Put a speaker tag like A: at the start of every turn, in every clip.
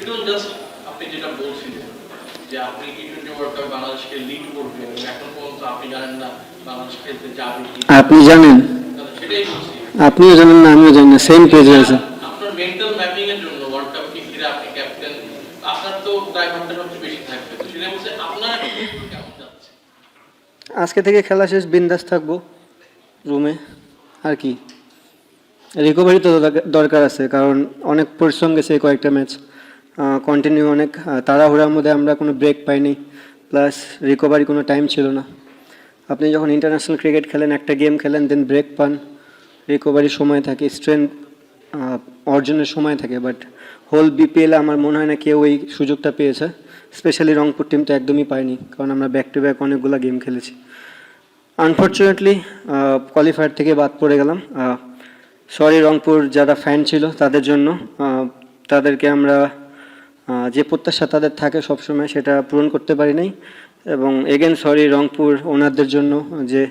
A: এটা জাস্ট আপনি যেটা বলছিলেন যে আপনি টি-20 ওয়ার্ল্ড কাপ বাংলাদেশকে লিড করবেন, এখন পর্যন্ত আপনি জানেন না বাংলাদেশ খেলতে যাবে কি।
B: আপনি জানেন,
A: সেটাই বলছি,
B: আপনিও জানেন না, আমিও জানি না, সেম পেজে আছে।
A: আপনার মেন্টাল ম্যাপিং এর জন্য ওয়ার্ল্ড কাপ কি ঘিরে আপনি ক্যাপ্টেন, আপনার তো দায়ভারটা সবচেয়ে বেশি থাকবে। তো সেটা বলছে আপনার কেমন যাচ্ছে?
B: আজকে থেকে খেলা শেষ, বিন্দাস থাকবো রুমে, আর কি রিকভারি তো দরকার আছে, কারণ অনেক পরিশ্রম গেছে এই কয়েকটা ম্যাচ কন্টিনিউ, অনেক তাড়াহুড়ার মধ্যে আমরা কোনো ব্রেক পাইনি, প্লাস রিকভারি কোনো টাইম ছিল না। আপনি যখন ইন্টারন্যাশনাল ক্রিকেট খেলেন, একটা গেম খেলেন, দেন ব্রেক পান, রিকভারির সময় থাকে, স্ট্রেংথ অর্জনের সময় থাকে, বাট হোল বিপিএলে আমার মনে হয় না কেউ এই সুযোগটা পেয়েছে, স্পেশালি রংপুর টিম তো একদমই পায়নি, কারণ আমরা ব্যাক টু ব্যাক অনেকগুলো গেম খেলেছি। আনফর্চুনেটলি কোয়ালিফায়ার থেকে বাদ পড়ে গেলাম। সরি রংপুর যারা ফ্যান ছিল তাদের জন্য, তাদেরকে আমরা যে প্রত্যাশা তাদের থাকে সবসময় সেটা পূরণ করতে পারি নাই, এবং এগেন সরি রংপুর ওনারদের জন্য যে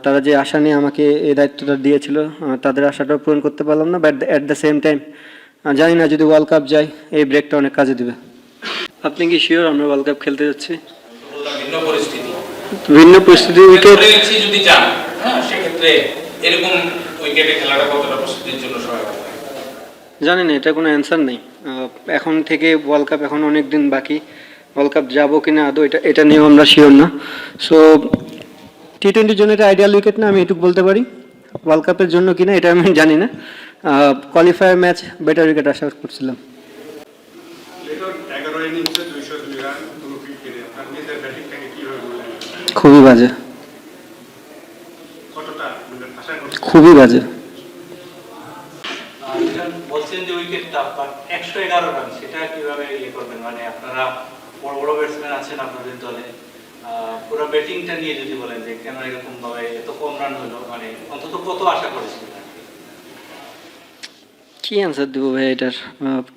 B: তারা যে আশা নিয়ে আমাকে এই দায়িত্বটা দিয়েছিল তাদের আশাটাও পূরণ করতে পারলাম না, but at the same time জানি না যদি ওয়ার্ল্ড কাপ যায় এই ব্রেকটা অনেক কাজে দিবে। আপনি কি শিওর আমরা ওয়ার্ল্ড কাপ খেলতে যাচ্ছি? ভিন্ন পরিস্থিতি উইকেট
A: যদি যান, হ্যাঁ, সেক্ষেত্রে এরকম উইকেটে খেলাটা কতটা প্রস্তুতির জন্য সহায়ক?
B: জানি না, এটা কোনো অ্যান্সার নেই। এখন থেকে ওয়ার্ল্ড কাপ এখন অনেক দিন বাকি, ওয়ার্ল্ড কাপ যাবো কিনা আদৌ এটা নিয়েও আমরা শিওর না। সো টি-20 জন্য এটা আইডিয়াল উইকেট না, আমি এটুকু বলতে পারি। ওয়ার্ল্ড কাপের জন্য কিনা এটা আমি জানি না। কোয়ালিফায়ার ম্যাচ বেটার উইকেট আশা করছিলাম। খুবই বাজে, খুবই বাজে।
C: বলছেন যে উইকেটটা 111 রান, সেটা কিভাবে ইয়ে করবেন? মানে আপনারা বড় বড় ব্যাটসম্যান আছেন আপনাদের দলে, পুরো ব্যাটিংটা নিয়ে যদি বলেন যে কেন এরকম ভাবে এত কম রান হলো, মানে অন্তত কত আশা করেছিলেন?
B: কি অ্যান্সার দেবো ভাই এটার?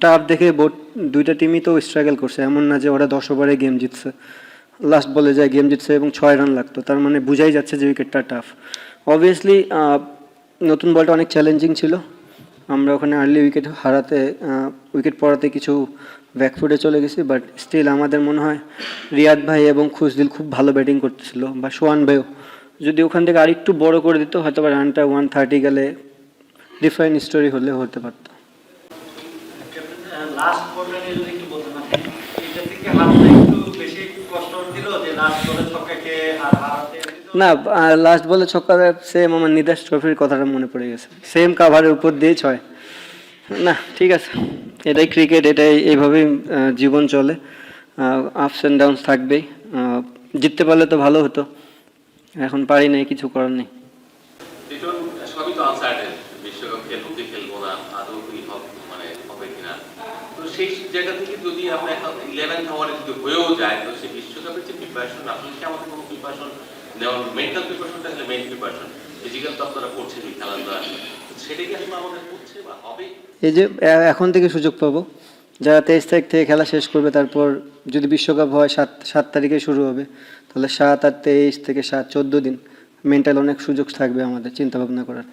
B: টাফ দেখে দুইটা টিমই তো স্ট্রাগল করছে, এমন না যে ওরা 10 ওভারে গেম জিতছে, লাস্ট বলে যায় গেম জিতছে এবং 6 রান লাগতো, তার মানে বোঝাই যাচ্ছে যে উইকেটটা টাফ। অবভিয়াসলি নতুন বলটা অনেক চ্যালেঞ্জিং ছিল, আমরা ওখানে আর্লি উইকেট পড়াতে কিছু ব্যাকফুটে চলে গেছি, বাট স্টিল আমাদের মনে হয় রিয়াদ ভাই এবং খুশদিল খুব ভালো ব্যাটিং করতেছিল, বা সোহান ভাইও যদি ওখান থেকে আরেকটু বড় করে দিত হয়তো বা রানটা 130 গেলে ডিফারেন্ট স্টোরি হলে হতে পারতো।
C: লাস্ট বলটা নিয়ে যদি একটু বলতে পারেন, এটা থেকে হারতে একটু বেশি কষ্ট দিল যে লাস্ট বলে ছক্কাকে হারাতে?
B: না, লাস্ট বলে ছক্কা, সেম আমার নিদাস ট্রফির কথাটা মনে পড়ে গেছে, সেম কাভারের উপর দিয়ে 6। না ঠিক আছে, এটাই ক্রিকেট, এটাই এইভাবেই জীবন চলে, আপস অ্যান্ড ডাউনস থাকবেই। জিততে পারলে তো ভালো হতো, এখন পারি নাই, কিছু করার নেই।
D: সবই তো আনসার্টেন, বিশ্বকাপ খেলবো কি খেলবো না, আদৌ কি মানে হবে কিনা। তো সেই জায়গা থেকে যদি আমরা এখন 11 ওভারে যদি হয়েও যায়, তো সেই বিশ্বকাপের যে প্রিপারেশন, আপনি কি আমাদের কোনো প্রিপারেশন নেওয়ার, মেন্টাল প্রিপারেশনটা আসলে মেইন প্রিপারেশন, ফিজিক্যাল তো আপনারা করছেনই খেলাধুলা, সেটা কি আসলে আমাদের হচ্ছে বা হবে?
B: এই যে এখন থেকে সুযোগ পাবো, যারা 23 তারিখ থেকে খেলা শেষ করবে, তারপর যদি বিশ্বকাপ হয় 7 তারিখে শুরু হবে, তাহলে 7 আর 23 থেকে 7 14 দিন মেন্টাল অনেক সুযোগ থাকবে আমাদের চিন্তা ভাবনা করার।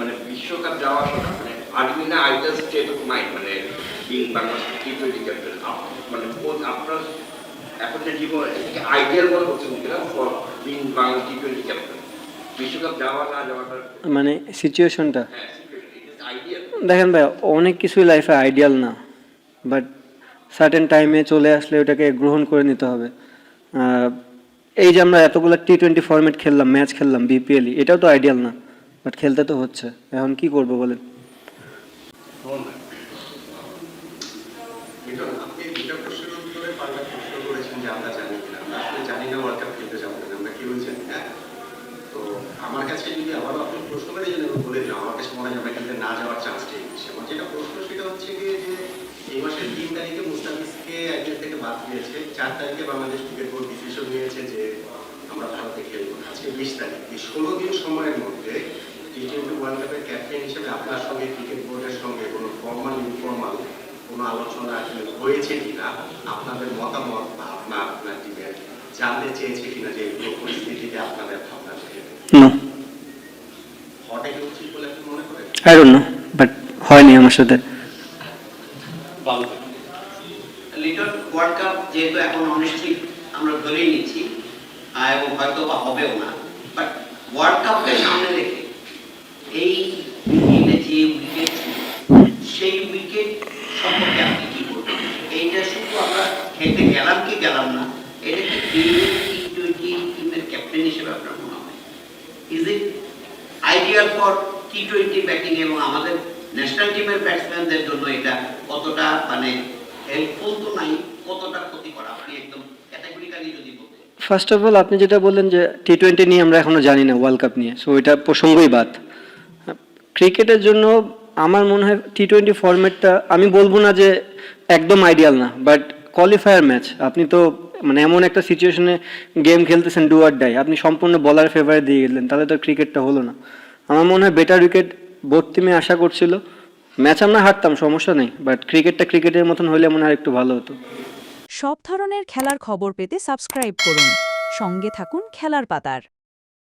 E: মানে বিশ্বকাপ যাওয়ার মানে আর্মি না আইডিয়াল স্টেট অফ মাইন্ড, মানে বিং বাংলাদেশ টি-20 ক্যাপ্টেন, মানে আপনার এখন যে জীবন আইডিয়াল মনে করছেন কিনা ফর বিং বাংলাদেশ টি-20 ক্যাপ্টেন, বিশ্বকাপ যাওয়া না যাওয়াটা
B: মানে সিচুয়েশনটা দেখেন ভাই, অনেক কিছুই লাইফে আইডিয়াল না, বাট সার্টেন টাইমে চলে আসলে ওটাকে গ্রহণ করে নিতে হবে। এই যে আমরা এতগুলো টি-20 ফরম্যাট খেললাম, ম্যাচ খেললাম বিপিএলই, এটাও তো আইডিয়াল না, বাট খেলতে তো হচ্ছে, এখন কি করবো বলেন?
F: আমার কাছে যদি আবারও আপনি প্রশ্ন করে বলে দিন, আমার কাছে মনে হয় আমরা কিন্তু না যাওয়ার চান্সটাই বেশি। আমার যেটা প্রশ্ন সেটা হচ্ছে গিয়ে যে এই মাসের 3 তারিখে মুস্তাফিজকে আইপিএল থেকে বাদ দিয়েছে, 4 তারিখে বাংলাদেশ ক্রিকেট বোর্ড ডিসিশন নিয়েছে যে আমরা ভারতে খেলবো। আজকে 20 তারিখ, এই 16 দিন সময়ের মধ্যে টি-20 ওয়ার্ল্ড কাপের ক্যাপ্টেন হিসেবে আপনার সঙ্গে ক্রিকেট বোর্ডের সঙ্গে কোনো ফর্মাল ইনফর্মাল কোনো আলোচনা আসলে হয়েছে কিনা, আপনাদের মতামত বা আপনার টিমের জানতে চেয়েছে কিনা যে এগুলো পরিস্থিতিতে আপনাদের ভাবনা থেকে?
B: I don't know, but হয়নি আমার সাথে।
C: ভালো থাকে।
G: লিটন ওয়ার্ল্ড কাপ যেহেতু এখন অনিশ্চিত আমরা ধরেই নিচ্ছি এবং হয়তো বা হবেও না, বাট ওয়ার্ল্ড কাপকে সামনে রেখে এই গেমে যে উইকেট সেই উইকেট সম্পর্কে আপনি কি বলবেন? এইটা শুধু আমরা খেলতে গেলাম কি গেলাম না, এটা কি টি-20 টিমের ক্যাপ্টেন হিসেবে আপনার মনে হয় ইজ ইট আইডিয়াল ফর টি-20 ব্যাটিং এবং আমাদের ন্যাশনাল টিমের ব্যাটসম্যানদের জন্য এটা কতটা মানে হেল্পফুল তো নাই, কতটা ক্ষতিকর আপনি একদম ক্যাটাগরিক্যালি যদি বলতেন?
B: ফার্স্ট অফ অল আপনি যেটা বললেন যে টি-20 নিয়ে আমরা এখনো জানি না ওয়ার্ল্ড কাপ নিয়ে, সো এটা প্রসঙ্গই বাদ। ক্রিকেটের জন্য আমার মনে হয় টি-20 ফরম্যাটটা আমি বলবো না যে একদম আইডিয়াল না, বাট কোয়ালিফায়ার ম্যাচ আপনি তো মানে এমন একটা সিচুয়েশনে গেম খেলতেছেন ডু অর ডাই, আপনি সম্পূর্ণ বলার ফেভারে দিয়ে গেলেন, তাহলে তো ক্রিকেটটা হলো না। আমার মনে হয় বেটার উইকেট বোথ টিমে আশা করছিল, ম্যাচ আমরা হারতাম সমস্যা নেই, বাট ক্রিকেটটা ক্রিকেটের মতন হলে মনে হয় একটু ভালো হতো।
H: সব ধরনের খেলার খবর পেতে সাবস্ক্রাইব করুন, সঙ্গে থাকুন খেলার পাতার।